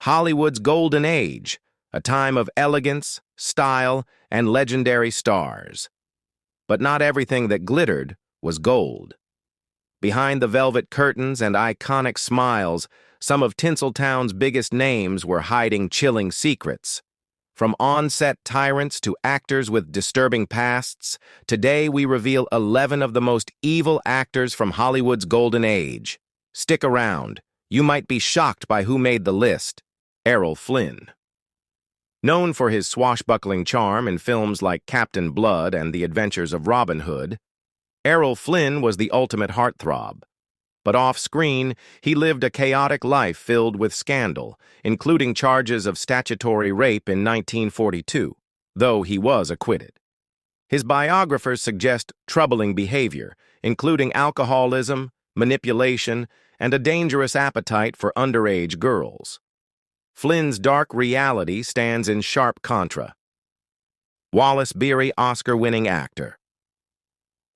Hollywood's golden age, a time of elegance, style, and legendary stars. But not everything that glittered was gold. Behind the velvet curtains and iconic smiles, some of Tinseltown's biggest names were hiding chilling secrets. From on-set tyrants to actors with disturbing pasts, today we reveal 11 of the most evil actors from Hollywood's golden age. Stick around. You might be shocked by who made the list. Errol Flynn. Known for his swashbuckling charm in films like Captain Blood and The Adventures of Robin Hood, Errol Flynn was the ultimate heartthrob. But off-screen, he lived a chaotic life filled with scandal, including charges of statutory rape in 1942, though he was acquitted. His biographers suggest troubling behavior, including alcoholism, manipulation, and a dangerous appetite for underage girls. Flynn's dark reality stands in sharp contra. Wallace Beery, Oscar-winning actor.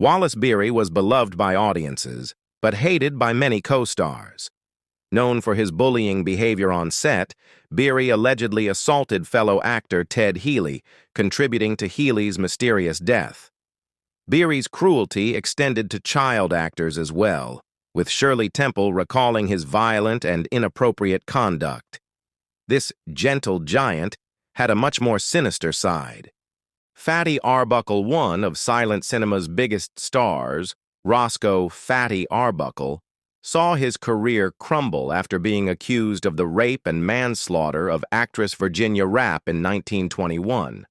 Wallace Beery was beloved by audiences, but hated by many co-stars. Known for his bullying behavior on set, Beery allegedly assaulted fellow actor Ted Healy, contributing to Healy's mysterious death. Beery's cruelty extended to child actors as well, with Shirley Temple recalling his violent and inappropriate conduct. This gentle giant had a much more sinister side. Fatty Arbuckle, one of silent cinema's biggest stars, Roscoe "Fatty" Arbuckle, saw his career crumble after being accused of the rape and manslaughter of actress Virginia Rappe in 1921.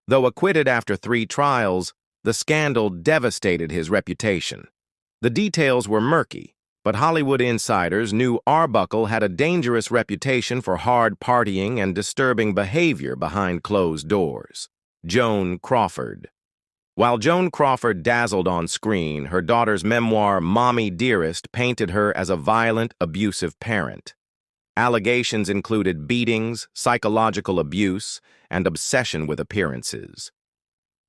Though acquitted after 3 trials, the scandal devastated his reputation. The details were murky, but Hollywood insiders knew Arbuckle had a dangerous reputation for hard partying and disturbing behavior behind closed doors. Joan Crawford. While Joan Crawford dazzled on screen, her daughter's memoir, Mommy Dearest, painted her as a violent, abusive parent. Allegations included beatings, psychological abuse, and obsession with appearances.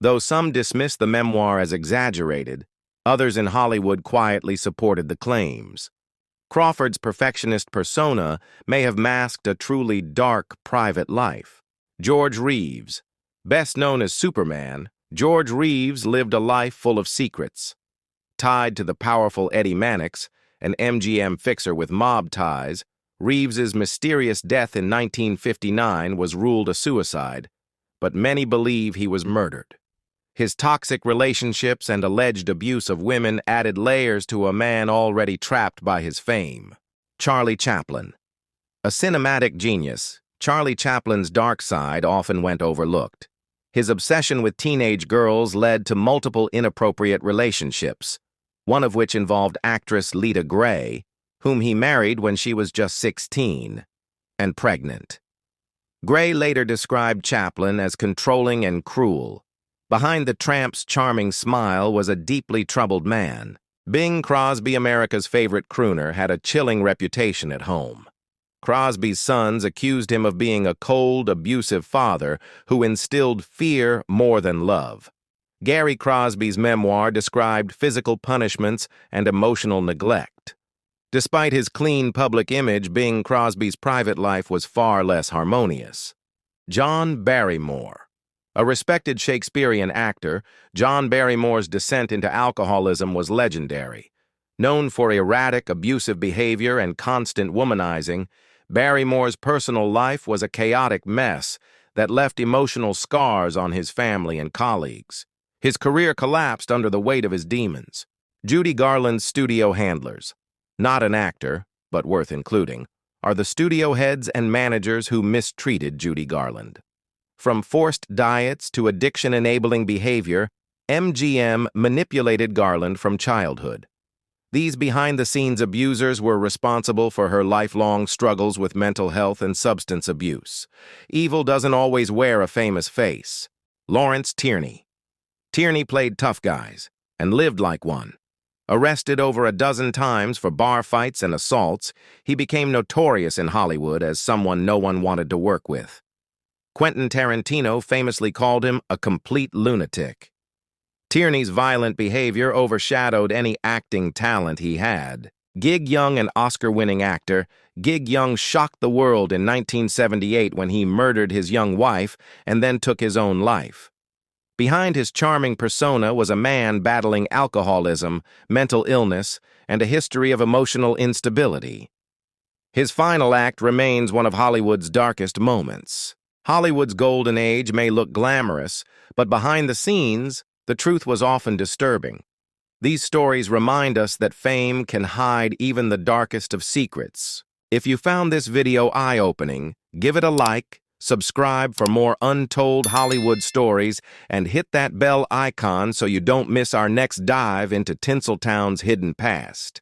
Though some dismissed the memoir as exaggerated, others in Hollywood quietly supported the claims. Crawford's perfectionist persona may have masked a truly dark, private life. George Reeves. Best known as Superman, George Reeves lived a life full of secrets. Tied to the powerful Eddie Mannix, an MGM fixer with mob ties, Reeves's mysterious death in 1959 was ruled a suicide, but many believe he was murdered. His toxic relationships and alleged abuse of women added layers to a man already trapped by his fame. Charlie Chaplin. A cinematic genius, Charlie Chaplin's dark side often went overlooked. His obsession with teenage girls led to multiple inappropriate relationships, one of which involved actress Lita Grey, whom he married when she was just 16 and pregnant. Grey later described Chaplin as controlling and cruel. Behind the tramp's charming smile was a deeply troubled man. Bing Crosby, America's favorite crooner, had a chilling reputation at home. Crosby's sons accused him of being a cold, abusive father who instilled fear more than love. Gary Crosby's memoir described physical punishments and emotional neglect. Despite his clean public image, Bing Crosby's private life was far less harmonious. John Barrymore. A respected Shakespearean actor, John Barrymore's descent into alcoholism was legendary. Known for erratic, abusive behavior and constant womanizing, Barrymore's personal life was a chaotic mess that left emotional scars on his family and colleagues. His career collapsed under the weight of his demons. Judy Garland's studio handlers, not an actor, but worth including, are the studio heads and managers who mistreated Judy Garland. From forced diets to addiction-enabling behavior, MGM manipulated Garland from childhood. These behind-the-scenes abusers were responsible for her lifelong struggles with mental health and substance abuse. Evil doesn't always wear a famous face. Lawrence Tierney. Tierney played tough guys and lived like one. Arrested over a dozen times for bar fights and assaults, he became notorious in Hollywood as someone no one wanted to work with. Quentin Tarantino famously called him a complete lunatic. Tierney's violent behavior overshadowed any acting talent he had. Gig Young, an Oscar-winning actor, Gig Young shocked the world in 1978 when he murdered his young wife and then took his own life. Behind his charming persona was a man battling alcoholism, mental illness, and a history of emotional instability. His final act remains one of Hollywood's darkest moments. Hollywood's golden age may look glamorous, but behind the scenes, the truth was often disturbing. These stories remind us that fame can hide even the darkest of secrets. If you found this video eye-opening, give it a like, subscribe for more untold Hollywood stories, and hit that bell icon so you don't miss our next dive into Tinseltown's hidden past.